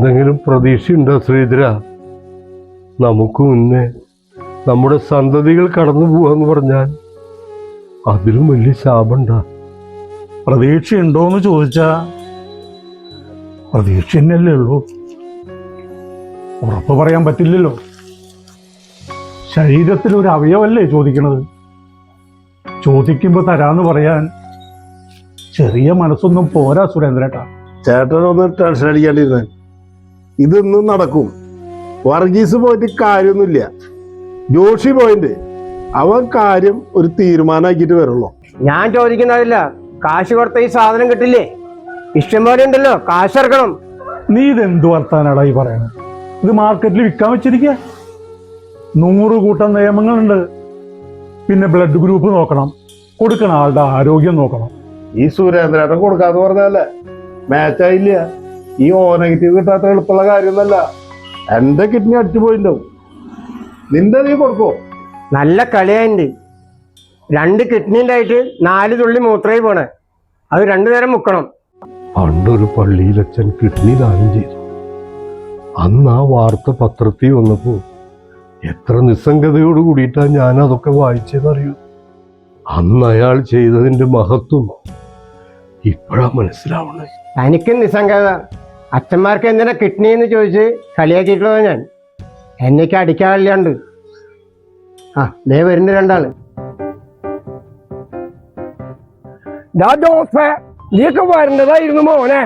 എന്തെങ്കിലും പ്രതീക്ഷയുണ്ടോ ശ്രീധര? നമുക്ക് മുന്നേ നമ്മുടെ സന്തതികൾ കടന്നു പോവാന്ന് പറഞ്ഞാൽ അതിലും വലിയ ശാപമുണ്ട. പ്രതീക്ഷയുണ്ടോന്ന് ചോദിച്ചാ പ്രതീക്ഷ തന്നെയല്ലേ ഉള്ളൂ. ഉറപ്പ് പറയാൻ പറ്റില്ലല്ലോ. ശരീരത്തിലൊരു അവയവല്ലേ ചോദിക്കണത്. ചോദിക്കുമ്പോ തരാന്ന് പറയാൻ ചെറിയ മനസ്സൊന്നും പോരാ സുരേന്ദ്രേട്ടാ. ചേട്ടനൊന്ന് ടെൻഷൻ അടിക്കാണ്ടിരുന്ന ഇതൊന്നും നടക്കും. വർഗീസ് പോയിട്ട് കാര്യമൊന്നുമില്ല. ജോഷി പോയിന്റ് അവൻ കാര്യം ഒരു തീരുമാനമാക്കിയിട്ട് വരുള്ളൂ. ഞാൻ ചോദിക്കുന്നതില്ല, കാശ് കൊടുത്ത ഈ സാധനം കിട്ടില്ലേ? ഇഷ്ടം പോലെ ഉണ്ടല്ലോ, കാശ് ഇറക്കണം. നീ ഇതെന്ത് വർത്താനാടാ ഈ പറയണത്? ഇത് മാർക്കറ്റിൽ വിൽക്കാൻ വെച്ചിരിക്കുക. 100 കൂട്ടം നിയമങ്ങളുണ്ട്. പിന്നെ ബ്ലഡ് ഗ്രൂപ്പ് നോക്കണം, കൊടുക്കണ ആളുടെ ആരോഗ്യം നോക്കണം. ഈ സുരേന്ദ്രേട്ടൻ കൊടുക്കാന്ന് പറഞ്ഞാലേ മാച്ചായില്ല. ഈ O നെഗറ്റീവ് കിട്ടാത്ത എളുപ്പമുള്ള കാര്യമൊന്നല്ല. എന്റെ കിഡ്നി അടിച്ചുപോയിണ്ടാവും. നിന്റെ നീ കൊടുക്കോ? നല്ല കളിയായിട്ട് 2 കിഡ്നി ഉണ്ടായിട്ട് 4 തുള്ളി മൂത്രമായി പോണേ. അത് 2 നേരം മുക്കണം. പണ്ടൊരു പള്ളിയിലച്ഛൻ കിഡ്നി ദാനം ചെയ്തു. അന്ന് ആ വാർത്ത പത്രത്തിൽ വന്നപ്പോ എത്ര നിസ്സംഗതയോട് കൂടിയിട്ടാ ഞാൻ അതൊക്കെ വായിച്ചെന്നറിയൂ. അന്ന് അയാൾ ചെയ്തതിന്റെ മഹത്വം ഇപ്പോഴാ മനസ്സിലാവണേ. എനിക്കും നിസ്സംഗത. അച്ഛന്മാർക്ക് എന്തിനാ കിഡ്നി എന്ന് ചോദിച്ച് കളിയാക്കിയിട്ടുള്ളത് ഞാൻ. എന്നേക്ക് അടിക്കാനില്ലാണ്ട്. ദേ വരുന്ന 2 ആള്. നീയൊക്കെ വരേണ്ടതായിരുന്നു മോനെ.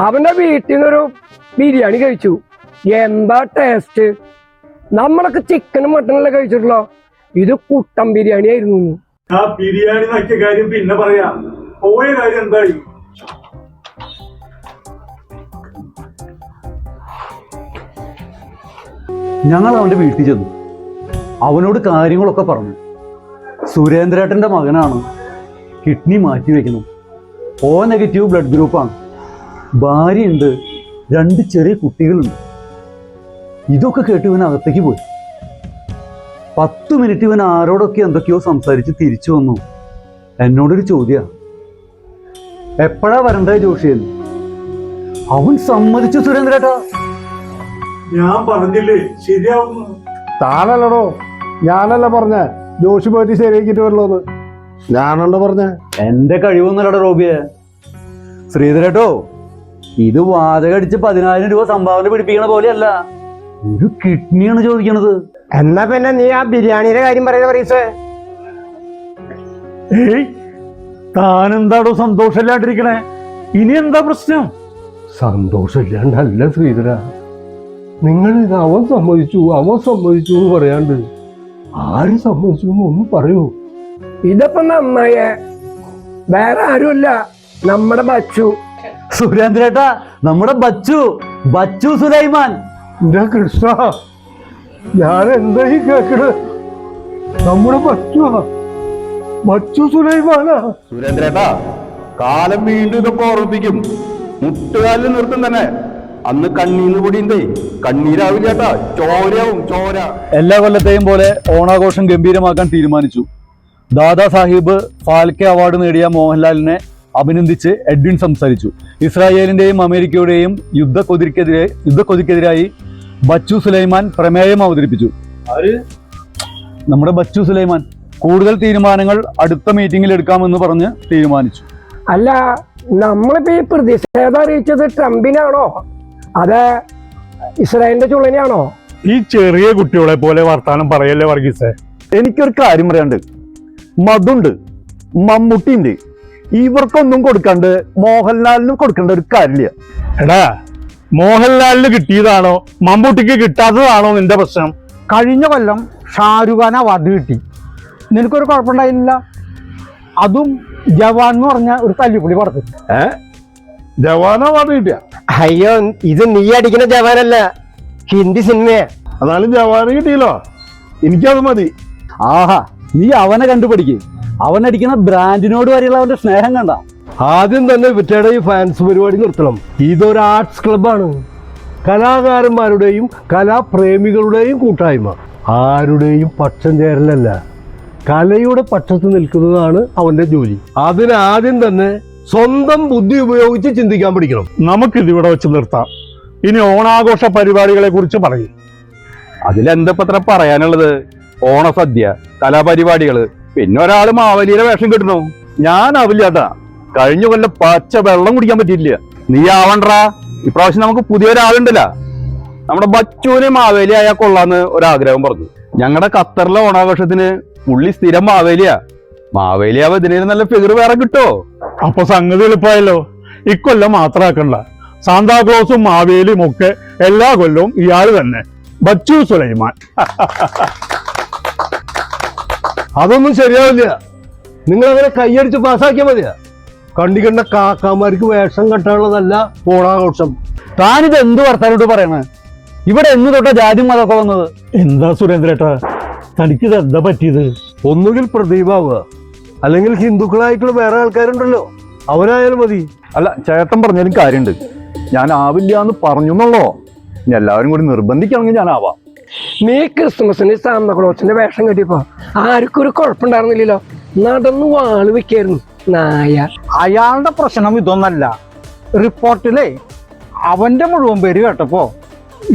അവന്റെ വീട്ടിൽ നിന്നൊരു ബിരിയാണി കഴിച്ചു. എന്താ ടേസ്റ്റ്! നമ്മളൊക്കെ ചിക്കനും മട്ടനല്ലേ കഴിച്ചിട്ടുള്ളോ, ഇത് കുട്ടൻ ബിരിയാണി ആയിരുന്നു. ആ ബിരിയാണി നോക്കിയ കാര്യം പിന്നെ പറയാം. പോയ കാര്യം എന്തായി? ഞങ്ങൾ അവന്റെ വീട്ടിൽ ചെന്നു. അവനോട് കാര്യങ്ങളൊക്കെ പറഞ്ഞു. സുരേന്ദ്രേട്ടന്റെ മകനാണ്, കിഡ്നി മാറ്റി വെക്കണം, O നെഗറ്റീവ് ബ്ലഡ് ഗ്രൂപ്പാണ്, ഭാര്യയുണ്ട്, 2 ചെറിയ കുട്ടികളുണ്ട്. ഇതൊക്കെ കേട്ട് ഇവൻ അകത്തേക്ക് പോയി. 10 മിനിറ്റ് ഇവൻ ആരോടൊക്കെ എന്തൊക്കെയോ സംസാരിച്ച് തിരിച്ചു വന്നു. എന്നോടൊരു ചോദ്യമാണ്, എപ്പോഴാ വരണ്ടേ ജോഷിയെന്ന്. അവൻ സമ്മതിച്ചു സുരേന്ദ്രേട്ടാ. ഞാൻ പറഞ്ഞില്ലേ ശരിയാവുന്നു. താനല്ലടോ, ഞാനല്ല പറഞ്ഞ ജോഷി പോയിട്ട് ശരിയാക്കിട്ട് വരുള്ളൂന്ന്. ഞാനുണ്ടോ പറഞ്ഞ? എന്റെ കഴിവൊന്നുമല്ലടോ റോബിയെ. ശ്രീധരേട്ടോ, ഇത് വാചകടിച്ച് 10,000 രൂപ സംഭാവന പിടിപ്പിക്കണ പോലെയല്ല, ഒരു കിഡ്നിയാണ് ചോദിക്കണത്. എന്നാ പിന്നെ നീ ആ ബിരിയാണിയുടെ കാര്യം പറയുന്ന പറയസേ. ഏയ്, താനെന്താടോ സന്തോഷമില്ലാണ്ടിരിക്കണേ? ഇനി എന്താ പ്രശ്നം? സന്തോഷമില്ലാണ്ടല്ല ശ്രീധര. നിങ്ങൾ ഇത് അവൻ സമ്മതിച്ചു എന്ന് പറയാണ്ട് ആര് സമ്മതിച്ചു എന്നൊന്നും പറയൂ. ഇതപ്പം നന്നായേ. വേറെ ആരുമില്ല, നമ്മുടെ ബച്ചു. സുരേന്ദ്രേട്ടാ, നമ്മുടെ ബച്ചു സുലൈമാൻ. എന്റെ കൃഷ്ണ, ഞാൻ എന്താ ഈ കേക്കണ്? നമ്മുടെ ബച്ചു സുലൈമാനാ. സുരേന്ദ്രേട്ടാ, കാലം വീണ്ടും ഇതൊക്കെ ഓർമ്മിപ്പിക്കും. മുട്ടുകാലിൽ നിർത്തും തന്നെ. അന്ന് കണ്ണീന്ന് കൂടിയുണ്ടേ, കണ്ണീരാവില്ല ചേട്ടാ, ചോരയാവും ചോര. എല്ലാ കൊല്ലത്തെയും പോലെ ഓണാഘോഷം ഗംഭീരമാക്കാൻ തീരുമാനിച്ചു. ദാദാ സാഹിബ് ഫാൽക്കെ അവാർഡ് നേടിയ മോഹൻലാലിനെ അഭിനന്ദിച്ച് എഡ്വിൻ സംസാരിച്ചു. ഇസ്രായേലിന്റെയും അമേരിക്കയുടെയും യുദ്ധക്കൊതിക്കെതിരായി ബച്ചു സുലൈമാൻ പ്രമേയം അവതരിപ്പിച്ചു. നമ്മുടെ ബച്ചു സുലൈമാൻ കൂടുതൽ തീരുമാനങ്ങൾ അടുത്ത മീറ്റിംഗിൽ എടുക്കാമെന്ന് പറഞ്ഞ് തീരുമാനിച്ചു. അല്ല, നമ്മളിപ്പോ ഈ പ്രതിഷേധം അറിയിച്ചത് ട്രംപിനാണോ അതെ ഇസ്രായേലിന്റെ ചുള്ളനെയാണോ? ഈ ചെറിയ കുട്ടികളെ പോലെ വർത്താനം പറയല്ലേ വർഗീസേ. എനിക്കൊരു കാര്യം പറയാണ്ട്, മധുണ്ട്, മമ്മൂട്ടിയുണ്ട്, ഇവർക്കൊന്നും കൊടുക്കാണ്ട് മോഹൻലാലിനും കൊടുക്കേണ്ട ഒരു കാര്യമില്ല. എടാ, മോഹൻലാലിന് കിട്ടിയതാണോ മമ്മൂട്ടിക്ക് കിട്ടാത്തതാണോ നിന്റെ പ്രശ്നം? കഴിഞ്ഞ കൊല്ലം ഷാരൂഖ് ഖാൻ അവാർഡ് കിട്ടി, നിനക്കൊരു കുഴപ്പമുണ്ടായില്ല. അതും ജവാൻ എന്ന് പറഞ്ഞ ഒരു തല്ലിപ്പൊളി പടത്തിൽ. ജവാൻ അവാർഡ് കിട്ടിയ? അയ്യോ, ഇത് നീ അടിക്കുന്ന ജവാനല്ല, ഹിന്ദി സിനിമയാ. എന്നാലും ജവാന് കിട്ടിയല്ലോ, എനിക്കത് മതി. ആഹാ, നീ അവനെ കണ്ടുപിടിക്കേ. അവനടിക്കുന്ന ബ്രാൻഡിനോട് വരെയുള്ള അവന്റെ സ്നേഹം കണ്ട. ആദ്യം തന്നെ ഇവറ്റയുടെ ഈ ഫാൻസ് പരിപാടി നിർത്തണം. ഇതൊരു ആർട്സ് ക്ലബാണ്, കലാകാരന്മാരുടെയും കലാപ്രേമികളുടെയും കൂട്ടായ്മ. ആരുടെയും പക്ഷം ചേരലല്ല, കലയുടെ പക്ഷത്ത് നിൽക്കുന്നതാണ് അവന്റെ ജോലി. അതിനാദ്യം തന്നെ സ്വന്തം ബുദ്ധി ഉപയോഗിച്ച് ചിന്തിക്കാൻ പഠിക്കണം. നമുക്കിതിവിടെ വെച്ച് നിർത്താം. ഇനി ഓണാഘോഷ പരിപാടികളെ കുറിച്ച് പറയും. അതിലെന്തപ്പത്ര പറയാനുള്ളത്? ഓണസദ്യ, കലാപരിപാടികള്, പിന്നെ ഒരാള് മാവേലിയുടെ വേഷം കിട്ടണു. ഞാനാവില്ല ചേട്ടാ. കഴിഞ്ഞ കൊല്ലം പച്ച വെള്ളം കുടിക്കാൻ പറ്റിയില്ല. നീ ആവണ്ടാ. ഇപ്രാവശ്യം നമുക്ക് പുതിയൊരാളുണ്ടല്ല, നമ്മുടെ ബച്ചൂന് മാവേലി ആയാൽ കൊള്ളാന്ന് ഒരാഗ്രഹം പറഞ്ഞു. ഞങ്ങളുടെ ഖത്തറിലെ ഓണാഘോഷത്തിന് പുള്ളി സ്ഥിരം മാവേലിയാ. മാവേലിയാവ് ഇതിന് നല്ല ഫിഗർ വേറെ കിട്ടോ? അപ്പൊ സംഗതി എളുപ്പമായല്ലോ. ഇക്കൊല്ലം മാത്രമാക്കണ്ട, സാന്താക്ലോസും മാവേലിയും ഒക്കെ എല്ലാ കൊല്ലവും ഇയാൾ തന്നെ, ബച്ചു സുലൈമാൻ. അതൊന്നും ശരിയാവില്ല. നിങ്ങൾ അങ്ങനെ കൈയടിച്ച് പാസ്സാക്കിയാൽ മതിയാ. കണ്ടിക്കണ്ട കാക്കാമാർക്ക് വേഷം കെട്ടാനുള്ളതല്ല ഓണാഘോഷം. താനിത് എന്ത് വർത്താനോട്ട് പറയണേ? ഇവിടെ എന്ന് തൊട്ട ജാതി മതമൊക്കെ വന്നത്? എന്താ സുരേന്ദ്രേട്ടാ, തനിക്കിത് എന്താ പറ്റിയത്? ഒന്നുകിൽ പ്രദീപാവുക, അല്ലെങ്കിൽ ഹിന്ദുക്കളായിട്ടുള്ള വേറെ ആൾക്കാരുണ്ടല്ലോ, അവരായാലും മതി. അല്ല, ചേട്ടൻ പറഞ്ഞാലും കാര്യമുണ്ട്. ഞാൻ ആവില്ല എന്ന് പറഞ്ഞു എന്നുള്ളോ. ഇനി എല്ലാവരും കൂടി നിർബന്ധിക്കുകയാണെങ്കിൽ ഞാൻ ആവാം. നീ ക്രിസ്മസിന് സാന്താക്ലോസിന്റെ വേഷം കെട്ടിയപ്പോ ആർക്കും ഒരു കുഴപ്പമുണ്ടായിരുന്നില്ലല്ലോ. നടന്ന് വാള് വെക്കായിരുന്നു നായ. അയാളുടെ പ്രശ്നം ഇതൊന്നല്ല. റിപ്പോർട്ടിലെ അവന്റെ മുഴുവൻ പേര് കേട്ടപ്പോ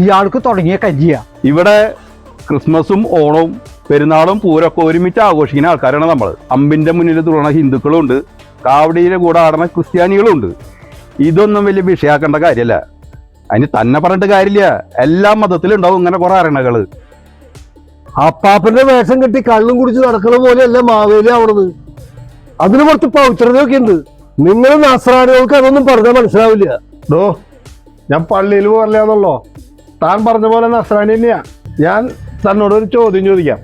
ഇയാൾക്ക് തുടങ്ങിയ കജ്ജിയ. ഇവിടെ ക്രിസ്മസും ഓണവും പെരുന്നാളും പൂരൊക്കെ ഒരുമിച്ച് ആഘോഷിക്കുന്ന ആൾക്കാരാണ് നമ്മൾ. അമ്പിന്റെ മുന്നിൽ തുറന്ന ഹിന്ദുക്കളും ഉണ്ട്, കാവടിയുടെ കൂടെ ആടുന്ന ക്രിസ്ത്യാനികളും ഉണ്ട്. ഇതൊന്നും വലിയ വിഷയാക്കേണ്ട കാര്യമല്ല. അതിന് തന്നെ പറഞ്ഞിട്ട് കാര്യമില്ല. എല്ലാ മതത്തിലും ഉണ്ടാവും ഇങ്ങനെ കുറെ അരണകള്. അപ്പാപ്പന്റെ വേഷം കെട്ടി കള്ളും കുടിച്ച് നടക്കുന്ന പോലെയല്ല മാവേലി ആവണത്. അതിന് കുറച്ച് പവിത്രതയൊക്കെ ഉണ്ട്. നിങ്ങൾ നസ്രാനികൾക്ക് അതൊന്നും പറഞ്ഞാൽ മനസ്സിലാവില്ല. ഡോ, ഞാൻ പള്ളിയിൽ പോരല്ലാന്നുള്ളോ. താൻ പറഞ്ഞ പോലെ നസ്രാണി തന്നെയാ. ഞാൻ തന്നോടൊരു ചോദ്യം ചോദിക്കാം.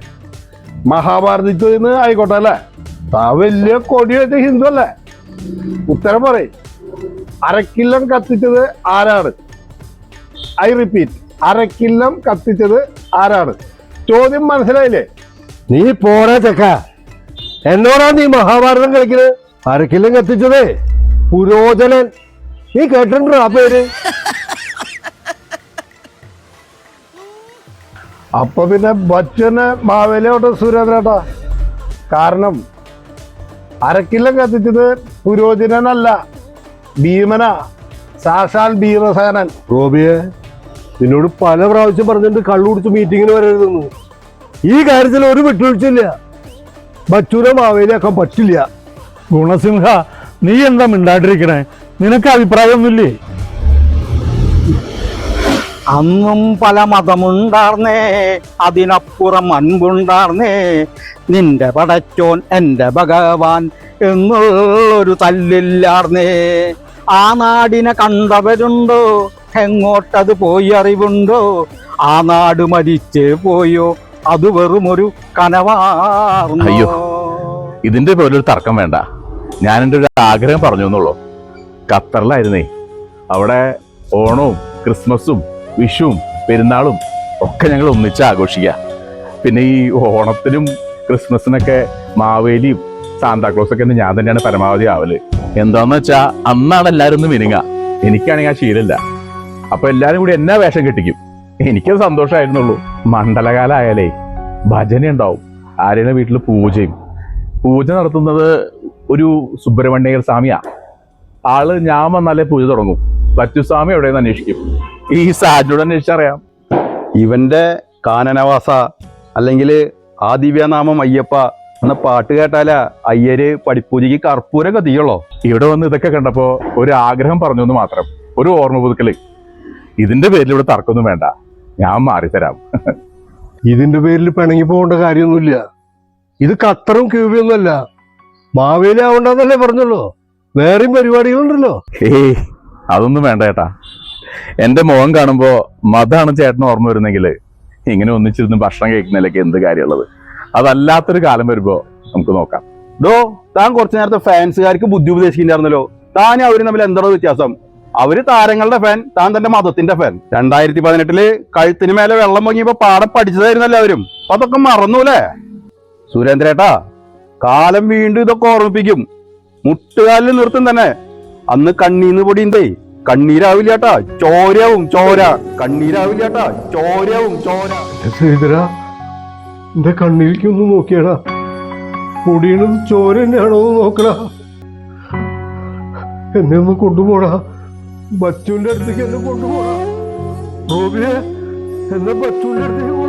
മഹാഭാരതത്തിൽ നിന്ന് ആയിക്കോട്ടെ അല്ലേ? താൻ വലിയ കൊടി വെച്ച ഹിന്ദു അല്ലേ? ഉത്തരം പറയും. അരക്കില്ലം കത്തിച്ചത് ആരാണ്? ഐ റിപ്പീറ്റ്, അരക്കില്ലം കത്തിച്ചത് ആരാണ്? ചോദ്യം മനസ്സിലായില്ലേ? നീ പോരാ ചെക്ക. എന്നോടാ നീ മഹാഭാരതം കളിക്കുന്നത്? അരക്കില്ലം കത്തിച്ചതേ പുരോചനൻ. നീ കേട്ടിട്ടുണ്ടോ ആ പേര്? അപ്പൊ പിന്നെ ബച്ചന് മാവേലിയോട്ട് സുരേന്ദ്രേട്ടാ. കാരണം അരക്കില്ലം കത്തിച്ചത് പുരോചനനല്ല, ഭീമനാ. സാക്ഷാൽ ഭീമസേനൻ. റോബിയെ, നിന്നോട് പല പ്രാവശ്യം പറഞ്ഞിട്ട് കള്ളു കുടിച്ച് മീറ്റിങ്ങിന് വരരുതെന്ന്. ഈ കാര്യത്തിൽ ഒരു വിട്ടുവീഴ്ചയില്ല. ബച്ചൂനെ മാവേലിയാക്കാൻ പറ്റില്ല. ഗുണസിംഹ, നീ എന്താ മിണ്ടാണ്ടിരിക്കണേ? നിനക്ക് അഭിപ്രായമൊന്നുമില്ലേ? അന്നും പല മതമുണ്ടാർന്നേ, അതിനപ്പുറം അൻപുണ്ടാർന്നേ. നിന്റെ പടച്ചോൻ എന്റെ ഭഗവാൻ എന്നുള്ളൊരു തല്ലില്ലാർന്നേ. ആ നാടിനെ കണ്ടവരുണ്ടോ? എങ്ങോട്ടത് പോയി അറിവുണ്ടോ? ആ നാട് മരിച്ച് പോയോ? അത് വെറുമൊരു കനവാർന്നോ? അയ്യോ, ഇതിന്റെ പേരിലൊരു തർക്കം വേണ്ട. ഞാൻ എൻ്റെ ഒരു ആഗ്രഹം പറഞ്ഞു എന്നുള്ളൂ. ഖത്തറിലായിരുന്നേ. അവിടെ ഓണവും ക്രിസ്മസും വിഷുവും പെരുന്നാളും ഒക്കെ ഞങ്ങൾ ഒന്നിച്ച് ആഘോഷിക്കുക. പിന്നെ ഈ ഓണത്തിനും ക്രിസ്മസിനൊക്കെ മാവേലിയും സാന്താക്ലോസൊക്കെ ഞാൻ തന്നെയാണ് പരമാവധി ആവല്. എന്താന്ന് വെച്ചാ അന്നാണ് എല്ലാവരും ഒന്ന് മിനുങ്ങ. എനിക്കാണെങ്കിൽ ആ ശീലമില്ല. അപ്പൊ എല്ലാരും കൂടി എന്നാ വേഷം കെട്ടിക്കും. എനിക്കത് സന്തോഷമായിരുന്നുള്ളൂ. മണ്ഡലകാലമായാലേ ഭജന ഉണ്ടാവും, ആരെയുടെ വീട്ടിൽ പൂജയും. പൂജ നടത്തുന്നത് ഒരു സുബ്രഹ്മണ്യർ സ്വാമിയാ. ആള് ഞാൻ വന്നാലേ പൂജ തുടങ്ങും. ബച്ചുസ്വാമി എവിടെയെന്ന് അന്വേഷിക്കും. ഈ സാജിനോട് അന്വേഷിച്ചറിയാം. ഇവന്റെ കാനനവാസ അല്ലെങ്കിൽ ആ ദിവ്യനാമം അയ്യപ്പ എന്ന പാട്ട് കേട്ടാലാ അയ്യര് പടിപ്പൂജയ്ക്ക് കർപ്പൂരം കത്തിയുള്ളോ. ഇവിടെ വന്ന് ഇതൊക്കെ കണ്ടപ്പോ ഒരു ആഗ്രഹം പറഞ്ഞു എന്ന് മാത്രം, ഒരു ഓർമ്മ പുതുക്കല്. ഇതിന്റെ പേരിൽ ഇവിടെ തർക്കമൊന്നും വേണ്ട, ഞാൻ മാറിത്തരാം. ഇതിന്റെ പേരിൽ പിണങ്ങി പോകേണ്ട കാര്യമൊന്നുമില്ല. ഇത് ഖത്തറും ക്യൂബയൊന്നുമല്ല. മാവേലി ആവണ്ടെന്നല്ലേ പറഞ്ഞല്ലോ. വേറെയും പരിപാടികളുണ്ടല്ലോ. ഏയ്, അതൊന്നും വേണ്ട ചേട്ടാ. എന്റെ മുഖം കാണുമ്പോ മതാണ് ചേട്ടന് ഓർമ്മ വരുന്നെങ്കിൽ ഇങ്ങനെ ഒന്നിച്ചിരുന്ന് ഭക്ഷണം കഴിക്കുന്നതിലൊക്കെ എന്ത് കാര്യമുള്ളത്? അതല്ലാത്തൊരു കാലം വരുമ്പോ നമുക്ക് നോക്കാം. താൻ കുറച്ചു നേരത്തെ ഫാൻസുകാർക്ക് ബുദ്ധി ഉപദേശിക്കുന്നുണ്ടായിരുന്നല്ലോ. താനും അവരും തമ്മിൽ എന്താണോ വ്യത്യാസം? അവര് താരങ്ങളുടെ ഫാൻ, താൻ തന്റെ മതത്തിന്റെ ഫാൻ. 2018 കഴുത്തിന് മേലെ വെള്ളം പൊങ്ങിയപ്പോ പാടെ പഠിച്ചതായിരുന്നല്ലോ അവരും. അതൊക്കെ മറന്നൂലേ? സുരേന്ദ്രേട്ടാ, കാലം വീണ്ടും ഇതൊക്കെ ഓർമ്മിപ്പിക്കും. മുട്ടുകാലിൽ നിർത്തും തന്നെ. അന്ന് കണ്ണീന്ന് പൊടിയുണ്ടേ, കണ്ണീരാവില്ലാട്ടാ, ചോരവും ചോര. കണ്ണീരാവില്ലാട്ടാ, ചോരവും ചോര. ശ്രീധര, എന്റെ കണ്ണിലേക്ക് ഒന്ന് നോക്കിയടാ. പൊടിയണത് ചോര തന്നെയാണോ എന്ന് നോക്കടാ. എന്നെ ഒന്ന് കൊണ്ടുപോടാ. ബച്ചുവിന്റെ അടുത്തേക്ക് എന്നെ കൊണ്ടുപോടാ. റോബിയെ എന്നാ ബച്ചൂന്റെ അടുത്തേക്ക്